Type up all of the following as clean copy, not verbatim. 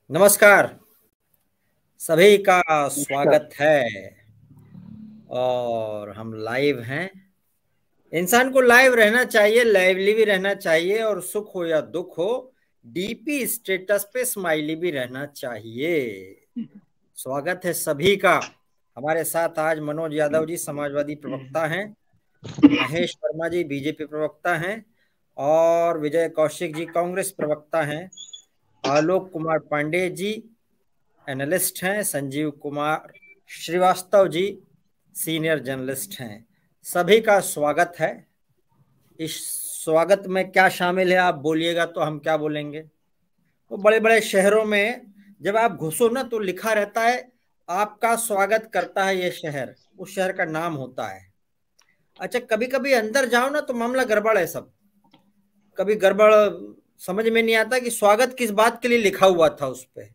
नमस्कार। सभी का नमस्कार। स्वागत है और हम लाइव हैं। इंसान को लाइव रहना चाहिए, लाइवली भी रहना चाहिए और सुख हो या दुख हो डीपी स्टेटस पे स्माइली भी रहना चाहिए। स्वागत है सभी का। हमारे साथ आज मनोज यादव जी समाजवादी प्रवक्ता हैं, महेश वर्मा जी बीजेपी प्रवक्ता हैं और विजय कौशिक जी कांग्रेस प्रवक्ता हैं। आलोक कुमार पांडे जी एनालिस्ट हैं, संजीव कुमार श्रीवास्तव जी सीनियर जर्नलिस्ट हैं। सभी का स्वागत है। इस स्वागत में क्या शामिल है आप बोलिएगा तो हम क्या बोलेंगे। तो बड़े बड़े शहरों में जब आप घुसो ना तो लिखा रहता है आपका स्वागत करता है ये शहर, उस शहर का नाम होता है। अच्छा, कभी कभी अंदर जाओ ना तो मामला गड़बड़ है सब। कभी गड़बड़ समझ में नहीं आता कि स्वागत किस बात के लिए लिखा हुआ था उस पे।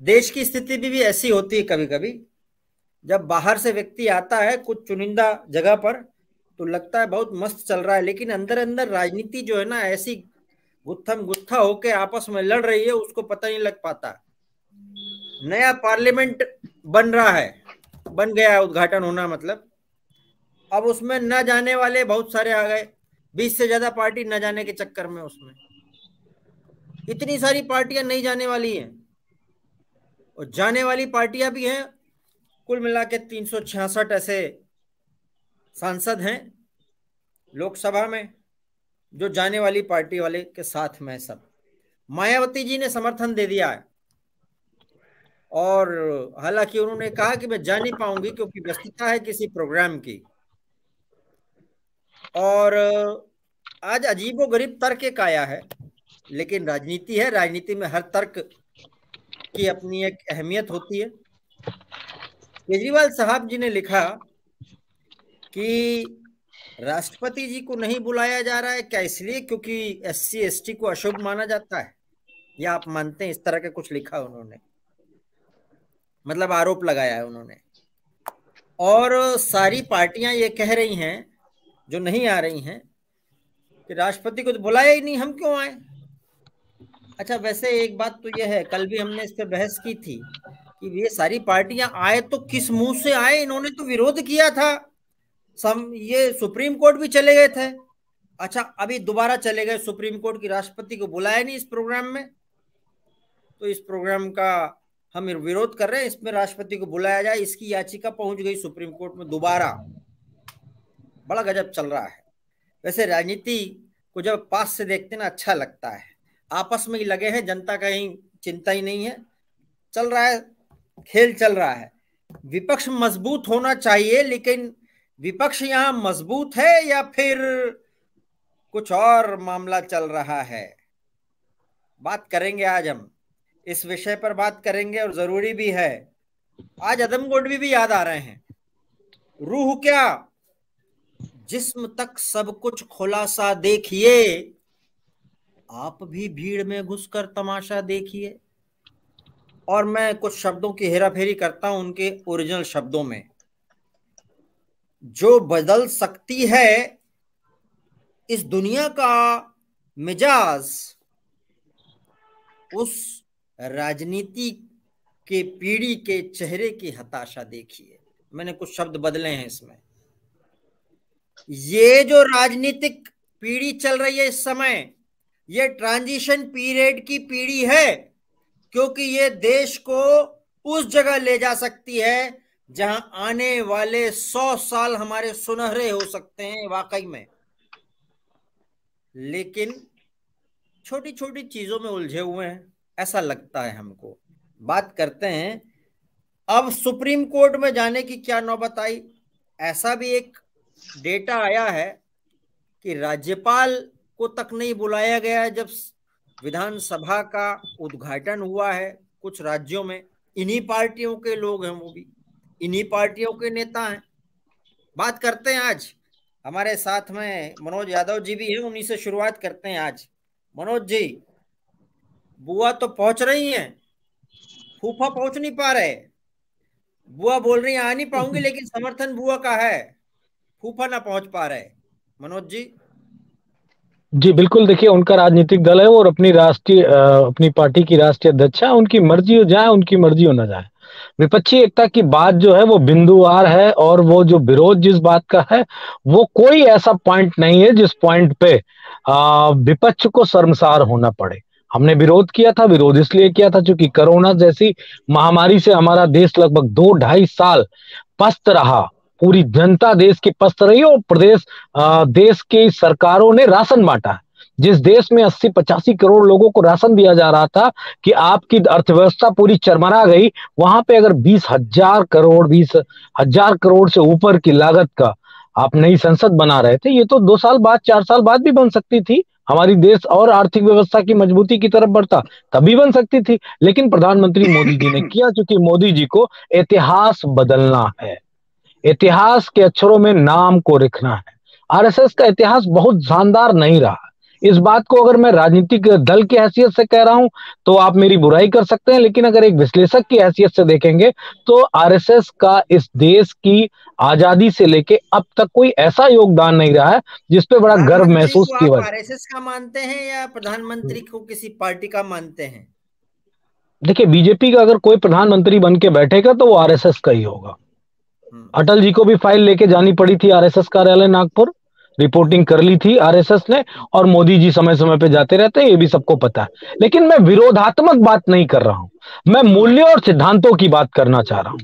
देश की स्थिति भी ऐसी होती है कभी कभी। जब बाहर से व्यक्ति आता है कुछ चुनिंदा जगह पर तो लगता है बहुत मस्त चल रहा है, लेकिन अंदर अंदर राजनीति जो है ना ऐसी गुत्थम गुत्था होके आपस में लड़ रही है, उसको पता नहीं लग पाता। नया पार्लियामेंट बन रहा है, बन गया है, उद्घाटन होना मतलब। अब उसमें न जाने वाले बहुत सारे आ गए, 20 से ज्यादा पार्टी न जाने के चक्कर में उसमें इतनी सारी पार्टियां नहीं जाने वाली हैं और जाने वाली पार्टियां भी हैं। कुल मिला के 366 ऐसे सांसद हैं लोकसभा में जो जाने वाली पार्टी वाले के साथ में सब। मायावती जी ने समर्थन दे दिया है और हालांकि उन्होंने कहा कि मैं जा नहीं पाऊंगी क्योंकि व्यस्तता है किसी प्रोग्राम की। और आज अजीबोगरीब तर्क एक आया है, लेकिन राजनीति है, राजनीति में हर तर्क की अपनी एक अहमियत होती है। केजरीवाल साहब जी ने लिखा कि राष्ट्रपति जी को नहीं बुलाया जा रहा है, क्या इसलिए क्योंकि एससी एसटी को अशुभ माना जाता है, या आप मानते हैं? इस तरह का कुछ लिखा उन्होंने, मतलब आरोप लगाया है उन्होंने। और सारी पार्टियां ये कह रही हैं जो नहीं आ रही हैं कि राष्ट्रपति को तो बुलाया ही नहीं, हम क्यों आए। अच्छा, वैसे एक बात तो यह है, कल भी हमने इस पे बहस की थी कि ये सारी पार्टियां आए तो किस मुंह से आए, इन्होंने तो विरोध किया था। ये सुप्रीम कोर्ट भी चले गए थे। अच्छा, अभी दोबारा चले गए सुप्रीम कोर्ट की राष्ट्रपति को बुलाया नहीं इस प्रोग्राम में, तो इस प्रोग्राम का हम विरोध कर रहे हैं, इसमें राष्ट्रपति को बुलाया जाए, इसकी याचिका पहुंच गई सुप्रीम कोर्ट में दोबारा। बड़ा गजब चल रहा है। वैसे राजनीति को जब पास से देखते ना अच्छा लगता है। आपस में ही लगे हैं, जनता का ही चिंता ही नहीं है, चल रहा है, खेल चल रहा है। विपक्ष मजबूत होना चाहिए, लेकिन विपक्ष यहां मजबूत है या फिर कुछ और मामला चल रहा है। बात करेंगे आज हम इस विषय पर, बात करेंगे और जरूरी भी है। आज अदमगोंड भी याद आ रहे हैं। रूह क्या, जिस्म तक सब कुछ खुलासा देखिए, आप भी भीड़ में घुसकर तमाशा देखिए। और मैं कुछ शब्दों की हेराफेरी करता हूं उनके ओरिजिनल शब्दों में। जो बदल सकती है इस दुनिया का मिजाज, उस राजनीति के पीढ़ी के चेहरे की हताशा देखिए। मैंने कुछ शब्द बदले हैं इसमें। ये जो राजनीतिक पीढ़ी चल रही है इस समय, ये ट्रांजिशन पीरियड की पीढ़ी है, क्योंकि ये देश को उस जगह ले जा सकती है जहां आने वाले 100 साल हमारे सुनहरे हो सकते हैं वाकई में। लेकिन छोटी छोटी चीजों में उलझे हुए हैं ऐसा लगता है हमको। बात करते हैं, अब सुप्रीम कोर्ट में जाने की क्या नौबत आई। ऐसा भी एक डेटा आया है कि राज्यपाल को तक नहीं बुलाया गया है जब विधानसभा का उद्घाटन हुआ है कुछ राज्यों में। इन्हीं पार्टियों के लोग हैं, वो भी इन्हीं पार्टियों के नेता हैं। बात करते हैं आज, हमारे साथ में मनोज यादव जी भी हैं, उन्हीं से शुरुआत करते हैं आज। मनोज जी, बुआ तो पहुंच रही हैं, फूफा पहुंच नहीं पा रहे। बुआ बोल रही हैं आ नहीं पाऊंगी, लेकिन समर्थन बुआ का है, फूफा ना पहुंच पा रहे। मनोज जी। जी बिल्कुल, देखिए उनका राजनीतिक दल है और अपनी पार्टी की राष्ट्रीय अध्यक्ष है, उनकी मर्जी हो जाए, उनकी मर्जी हो ना जाए। विपक्षी एकता की बात जो है वो बिंदुवार है, और वो जो विरोध जिस बात का है वो कोई ऐसा पॉइंट नहीं है जिस पॉइंट पे विपक्ष को शर्मसार होना पड़े। हमने विरोध किया था, विरोध इसलिए किया था क्योंकि कोरोना जैसी महामारी से हमारा देश लगभग 2-2.5 साल पस्त रहा। पूरी जनता देश की पस्त रही और देश की सरकारों ने राशन बांटा। जिस देश में 80-85 करोड़ लोगों को राशन दिया जा रहा था कि आपकी अर्थव्यवस्था पूरी चरमरा गई, वहां पे अगर 20,000 करोड़ से ऊपर की लागत का आप नई संसद बना रहे थे, ये तो 2 साल बाद 4 साल बाद भी बन सकती थी। हमारी देश और आर्थिक व्यवस्था की मजबूती की तरफ बढ़ता, तभी बन सकती थी। लेकिन प्रधानमंत्री मोदी जी ने किया, क्योंकि मोदी जी को इतिहास बदलना है, इतिहास के अक्षरों में नाम को लिखना है। आरएसएस का इतिहास बहुत शानदार नहीं रहा। इस बात को अगर मैं राजनीतिक दल की हैसियत से कह रहा हूं तो आप मेरी बुराई कर सकते हैं, लेकिन अगर एक विश्लेषक की हैसियत से देखेंगे तो आरएसएस का इस देश की आजादी से लेके अब तक कोई ऐसा योगदान नहीं रहा है जिस पे बड़ा गर्व प्रधानमंत्री महसूस को किया। आप आरएसएस का मानते हैं या प्रधानमंत्री को किसी पार्टी का मानते हैं? देखिए, बीजेपी का अगर कोई प्रधानमंत्री बन के बैठेगा तो वो आरएसएस का ही होगा। अटल जी को भी फाइल लेके जानी पड़ी थी आरएसएस कार्यालय नागपुर, रिपोर्टिंग कर ली थी आरएसएस ने, और मोदी जी समय समय पे जाते रहते हैं, ये भी सबको पता है। लेकिन मैं विरोधात्मक बात नहीं कर रहा हूं, मैं मूल्यों और सिद्धांतों की बात करना चाह रहा हूं।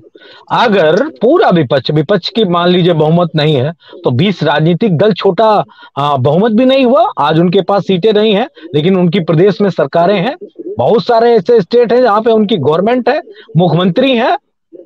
अगर पूरा विपक्ष की मान लीजिए बहुमत नहीं है, तो 20 राजनीतिक दल छोटा बहुमत भी नहीं हुआ। आज उनके पास सीटें नहीं है, लेकिन उनकी प्रदेश में सरकारें हैं। बहुत सारे ऐसे स्टेट हैं जहां पे उनकी गवर्नमेंट है, मुख्यमंत्री है,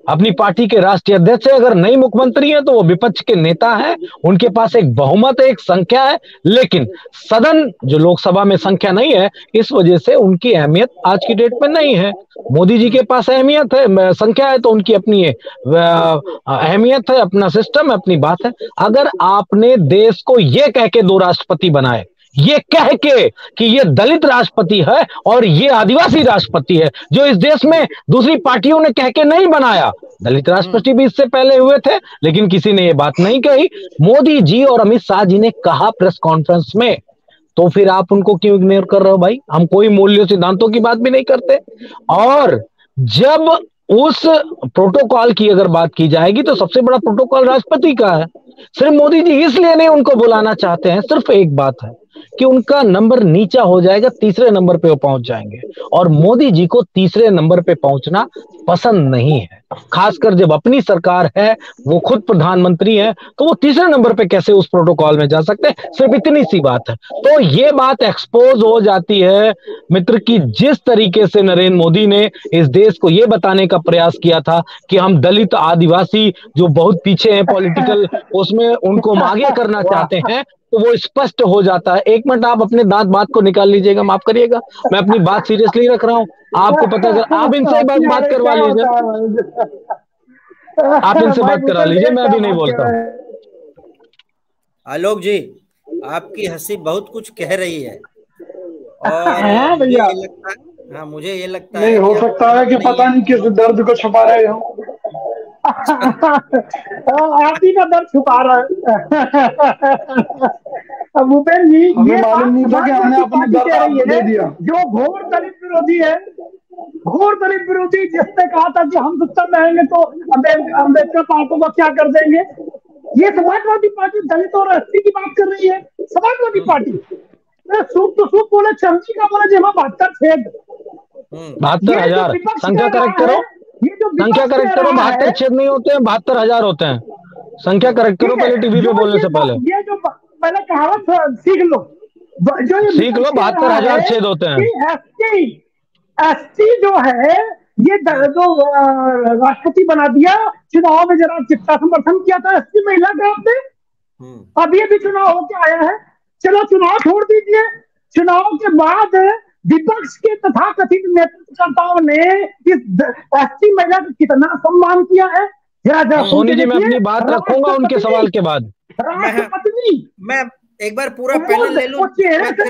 अपनी पार्टी के राष्ट्रीय अध्यक्ष है। अगर नई मुख्यमंत्री है तो वो विपक्ष के नेता है, उनके पास एक बहुमत है, एक संख्या है। लेकिन सदन जो लोकसभा में संख्या नहीं है, इस वजह से उनकी अहमियत आज की डेट में नहीं है। मोदी जी के पास अहमियत है, संख्या है, तो उनकी अपनी अहमियत है, अपना सिस्टम है, अपनी बात है। अगर आपने देश को ये कह के 2 राष्ट्रपति बनाए, ये कह के कि ये दलित राष्ट्रपति है और ये आदिवासी राष्ट्रपति है, जो इस देश में दूसरी पार्टियों ने कह के नहीं बनाया। दलित राष्ट्रपति भी इससे पहले हुए थे, लेकिन किसी ने ये बात नहीं कही। मोदी जी और अमित शाह जी ने कहा प्रेस कॉन्फ्रेंस में, तो फिर आप उनको क्यों इग्नोर कर रहे हो भाई? हम कोई मूल्य सिद्धांतों की बात भी नहीं करते। और जब उस प्रोटोकॉल की अगर बात की जाएगी तो सबसे बड़ा प्रोटोकॉल राष्ट्रपति का है। सिर्फ मोदी जी इसलिए नहीं उनको बुलाना चाहते हैं, सिर्फ एक बात है कि उनका नंबर नीचा हो जाएगा, तीसरे नंबर पे वो पहुंच जाएंगे, और मोदी जी को तीसरे नंबर पे पहुंचना पसंद नहीं है। खासकर जब अपनी सरकार है, वो खुद प्रधानमंत्री है, तो वो तीसरे नंबर पे कैसे उस प्रोटोकॉल में जा सकते हैं? सिर्फ इतनी सी बात है। तो ये बात एक्सपोज हो जाती है मित्र की जिस तरीके से नरेंद्र मोदी ने इस देश को ये बताने का प्रयास किया था कि हम दलित आदिवासी जो बहुत पीछे हैं पॉलिटिकल, उसमें उनको हम आगे करना चाहते हैं, तो वो स्पष्ट हो जाता है। एक मिनट आप अपने दांत बात को निकाल लीजिएगा, माफ करिएगा, मैं अपनी बात सीरियसली रख रहा हूं। आपको पता है, आप इनसे बात करवा लीजिए, आप इनसे बात करा लीजिए, मैं अभी नहीं बोलता हूं। आलोक जी, आपकी हंसी बहुत कुछ कह रही है, और मुझे ये लगता है, हाँ मुझे ये लगता है नहीं हो सकता है कि पता नहीं किस दर्द को छुपा रहे हो। आप ही का दर्द छुपा रहा है। भूपेंद्र जी, ये मालूम नहीं था कि हमने अपने दर्द आपको दे दिया। जो घोर दलित विरोधी है, घोर दलित विरोधी, जिसने कहा था कि हम सत्ता में आएंगे तो अम्बेडकर पार्टी को क्या कर देंगे, ये समाजवादी पार्टी दलित और एसटी की बात कर रही है। समाजवादी पार्टी सूप तो सूप बोले, चमची का बोले, जमा 72 छेद, 72,000 संख्या करेक्ट करो, संख्या करेक्ट करो, 72 छेद नहीं होते हैं, 72,000 होते हैं। संख्या करेक्ट करो पहले, टीवी पे बोलने से पहले। ये जो पहले कहावत सीख लो, जो सीख लो, 72,000 छेद होते हैं। एसटी जो है, ये जो राष्ट्रपति बना दिया, चुनाव में जरा चिट्टा समर्थन किया था एसटी महिला का आपने, अब ये भी चुनाव होके आया है। चलो चुनाव छोड़ दीजिए, चुनाव के बाद विपक्ष के तथा कथित नेतृत्वकर्ताओं ने इस एसटी महिला का कितना सम्मान किया है। सोनी जी, मैं अपनी बात रखूंगा उनके सवाल के बाद। मैं एक बार पूरा पैनल ले लूं, चेहरे से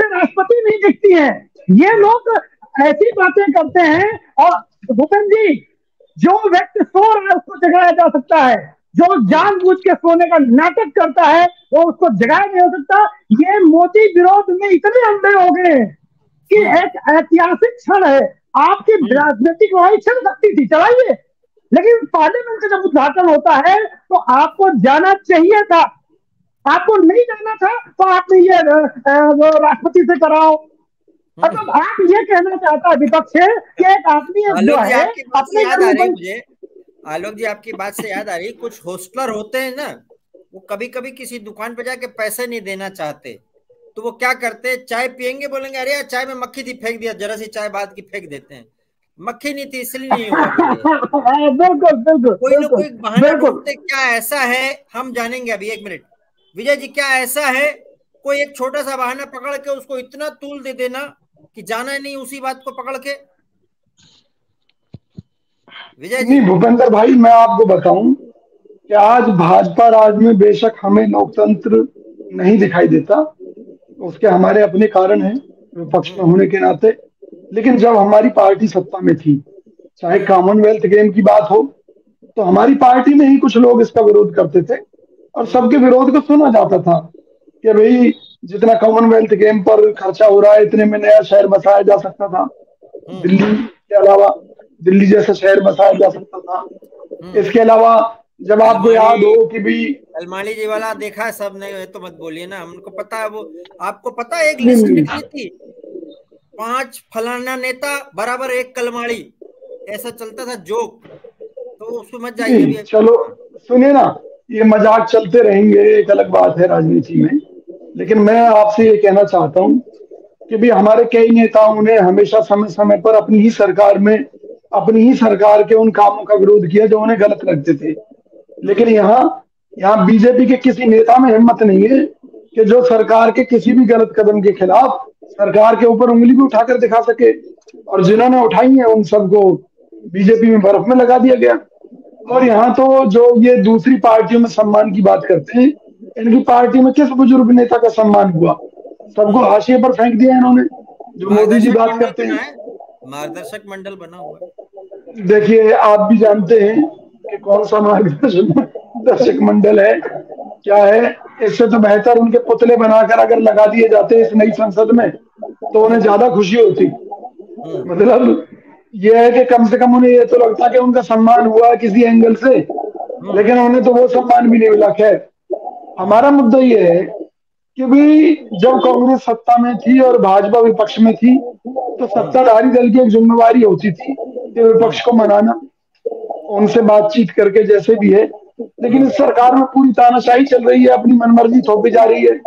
राष्ट्रपति नहीं दिखती है। ये लोग ऐसी बातें करते हैं। और भूपेंद्र जी, जो व्यक्ति सो रहा है उसको जगाया जा सकता है, जो जानबूझ के सोने का नाटक करता है वो उसको जगाया नहीं हो सकता। ये मोदी विरोध में इतने अंधे हो गए कि एक ऐतिहासिक क्षण है। आपकी राजनीतिक लड़ाई चल सकती थी, चलाइए, लेकिन पार्लियामेंट का जब उद्घाटन होता है तो आपको जाना चाहिए था। आपको नहीं जाना था तो आपने ये राष्ट्रपति से कराओ। मतलब आप ये कहना चाहता है विपक्ष से कि एक आदमी जो है अपने घर में। आलोक जी, आपकी बात से याद आ रही, कुछ होस्टलर होते हैं ना, वो कभी कभी किसी दुकान पे जाके पैसे नहीं देना चाहते, तो वो क्या करते हैं, चाय पियेंगे, बोलेंगे अरे यार चाय में मक्खी थी, फेंक दिया, जरा सी चाय बाद की फेंक देते हैं, मक्खी नहीं थी इसलिए नहीं हुआ। बिल्कुल बिल्कुल, कोई ना कोई बहाना ढूंढते। क्या ऐसा है, हम जानेंगे अभी, एक मिनट विजय जी, क्या ऐसा है कोई एक छोटा सा बहाना पकड़ के उसको इतना तूल दे देना कि जाना नहीं उसी बात को पकड़ के? विजय जी। नहीं भूपेंद्र भाई, मैं आपको बताऊं कि आज भाजपा राज में बेशक हमें लोकतंत्र नहीं दिखाई देता, उसके हमारे अपने कारण हैं विपक्ष में होने के नाते, लेकिन जब हमारी पार्टी सत्ता में थी, चाहे कॉमनवेल्थ गेम की बात हो, तो हमारी पार्टी में ही कुछ लोग इसका विरोध करते थे और सबके विरोध को सुना जाता था कि भाई जितना कॉमनवेल्थ गेम पर खर्चा हो रहा है इतने में नया शहर बसाया जा सकता था, दिल्ली के अलावा दिल्ली जैसा शहर बसाया जा सकता था। इसके अलावा जब आपको याद हो कि भी अलमाड़ी जी वाला देखा है सबने, तो मत बोलिए ना, हमको पता है। वो आपको पता है एक लिस्ट निकली थी, 5 फलाना नेता बराबर 1 कलमाड़ी, ऐसा चलता था जोक, तो उसको मत जाइए। चलो सुनिए ना, ये मजाक चलते रहेंगे, एक अलग बात है राजनीति में, लेकिन मैं आपसे ये कहना चाहता हूँ कि भी हमारे कई नेताओं ने हमेशा समय समय पर अपनी ही सरकार के उन कामों का विरोध किया जो उन्हें गलत लगते थे, लेकिन यहाँ बीजेपी के किसी नेता में हिम्मत नहीं है कि जो सरकार के किसी भी गलत कदम के खिलाफ सरकार के ऊपर उंगली भी उठाकर दिखा सके, और जिन्होंने उठाई है उन सबको बीजेपी में बर्फ में लगा दिया गया। और यहाँ तो जो ये दूसरी पार्टियों में सम्मान की बात करते हैं, इनकी पार्टी में किस बुजुर्ग नेता का सम्मान हुआ? सबको हाशिए पर फेंक दिया इन्होंने। जो मोदी जी बात करते हैं, मार्गदर्शक मंडल बना हुआ, देखिए आप भी जानते हैं कि कौन सा मार्गदर्शक मंडल है, क्या है। इससे तो बेहतर उनके पुतले बनाकर अगर लगा दिए जाते इस नई संसद में तो उन्हें ज्यादा खुशी होती। मतलब ये है कि कम से कम उन्हें ये तो लगता कि उनका सम्मान हुआ किसी एंगल से, लेकिन उन्हें तो वो सम्मान भी नहीं मिला। खैर, हमारा मुद्दा ये है कि भी जब कांग्रेस सत्ता में थी और भाजपा विपक्ष में थी तो सत्ताधारी दल की एक जिम्मेवारी होती थी कि विपक्ष को मनाना, उनसे बातचीत करके जैसे भी है, लेकिन इस सरकार में पूरी तानाशाही चल रही है, अपनी मनमर्जी थोपी जा रही है।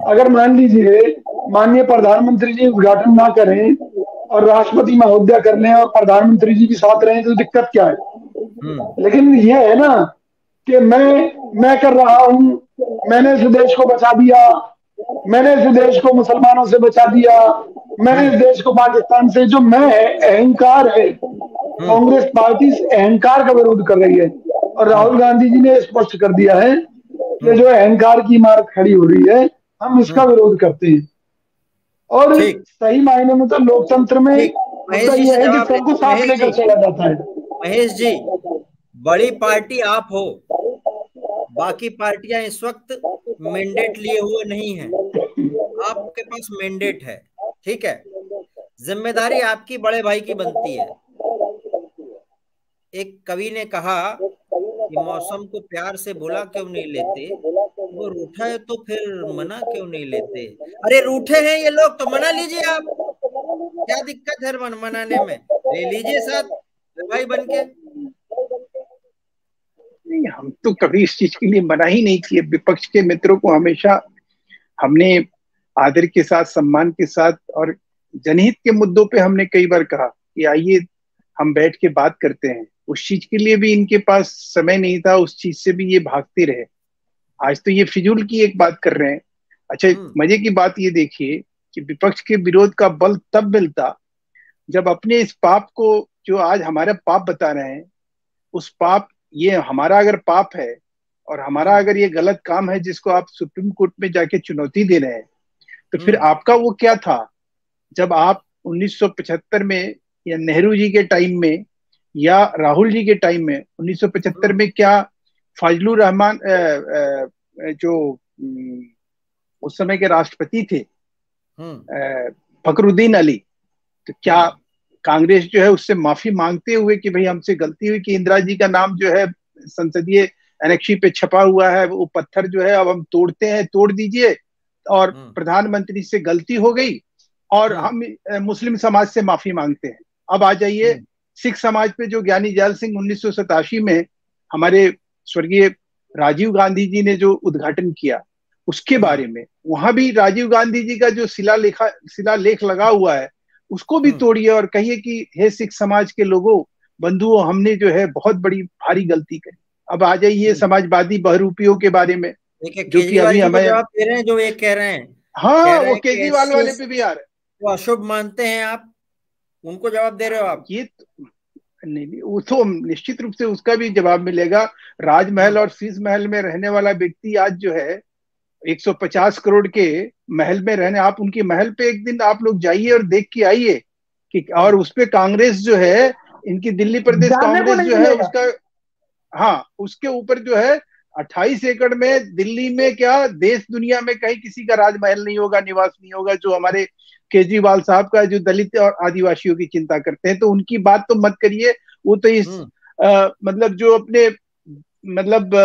अगर मान लीजिए माननीय प्रधानमंत्री जी उद्घाटन ना करें और राष्ट्रपति महोदया कर लें और प्रधानमंत्री जी भी साथ रहें तो दिक्कत क्या है? लेकिन ये है ना कि मैं कर रहा हूं, मैंने इस देश को बचा दिया, मैंने इस देश को मुसलमानों से बचा दिया, मैंने इस देश को पाकिस्तान से, जो मैं है अहंकार है। कांग्रेस पार्टी इस अहंकार का विरोध कर रही है और राहुल गांधी जी ने स्पष्ट कर दिया है कि जो अहंकार की इमारत खड़ी हो रही है हम इसका विरोध करते हैं। और सही मायने में तो लोकतंत्र में ये है कि सबको साथ लेकर चला जाता है। महेश जी, बड़ी पार्टी आप हो, बाकी पार्टियां इस वक्त मैंडेट लिए हुए नहीं है, आपके पास मैंडेट है, ठीक है, जिम्मेदारी आपकी बड़े भाई की बनती है। एक कवि ने कहा कि मौसम को प्यार से बुला क्यों नहीं लेते, वो रूठा है तो फिर मना क्यों नहीं लेते। अरे रूठे हैं ये लोग तो मना लीजिए आप, क्या दिक्कत है मनाने में, ले लीजिए साथ भाई बन के। नहीं, हम तो कभी इस चीज के लिए मना ही नहीं किए। विपक्ष के मित्रों को हमेशा हमने आदर के साथ, सम्मान के साथ और जनहित के मुद्दों पे हमने कई बार कहा कि आइए हम बैठ के बात करते हैं। उस चीज के लिए भी इनके पास समय नहीं था, उस चीज से भी ये भागते रहे। आज तो ये फिजूल की एक बात कर रहे हैं। अच्छा, मजे की बात ये देखिए कि विपक्ष के विरोध का बल तब मिलता जब अपने इस पाप को, जो आज हमारा पाप बता रहे हैं, उस पाप, ये हमारा अगर पाप है और हमारा अगर ये गलत काम है जिसको आप सुप्रीम कोर्ट में जाके चुनौती दे रहे हैं, तो फिर आपका वो क्या था जब आप 1975 में या नेहरू जी के टाइम में या राहुल जी के टाइम में 1975 में क्या फजलुर रहमान जो उस समय के राष्ट्रपति थे, फखरुद्दीन अली, तो क्या कांग्रेस जो है उससे माफी मांगते हुए कि भाई हमसे गलती हुई कि इंदिरा जी का नाम जो है संसदीय एनेक्सी पे छपा हुआ है, वो पत्थर जो है अब हम तोड़ते हैं, तोड़ दीजिए, और प्रधानमंत्री से गलती हो गई और हम मुस्लिम समाज से माफी मांगते हैं। अब आ जाइए सिख समाज पे, जो ज्ञानी जैल सिंह 1987 में हमारे स्वर्गीय राजीव गांधी जी ने जो उद्घाटन किया उसके बारे में, वहां भी राजीव गांधी जी का जो शिलालेख लगा हुआ है उसको भी तोड़िए और कहिए कि हे सिख समाज के लोगों, बंधुओं, हमने जो है बहुत बड़ी भारी गलती करी। अब आ जाइए समाजवादी बहरूपियों के बारे में, जो कि अभी हमें जवाब दे रहे हैं, जो ये कह रहे हैं, हाँ, वो केजरीवाल वाले पे भी आ रहे हैं, वो अशुभ मानते हैं, आप उनको जवाब दे रहे हो आप? ये नहीं, वो तो निश्चित रूप से उसका भी जवाब मिलेगा। राजमहल और शीश महल में रहने वाला व्यक्ति आज जो है 150 करोड़ के महल में रहने, आप उनकी महल पे एक दिन आप लोग जाइए और देख के आइए कि, और उस पे कांग्रेस जो है, इनकी दिल्ली प्रदेश कांग्रेस जो है उसका, हाँ, उसके ऊपर जो है 28 एकड़ में दिल्ली में, क्या देश दुनिया में कहीं किसी का राजमहल नहीं होगा, निवास नहीं होगा, जो हमारे केजरीवाल साहब का, जो दलित और आदिवासियों की चिंता करते हैं। तो उनकी बात तो मत करिए, वो तो इस मतलब जो अपने मतलब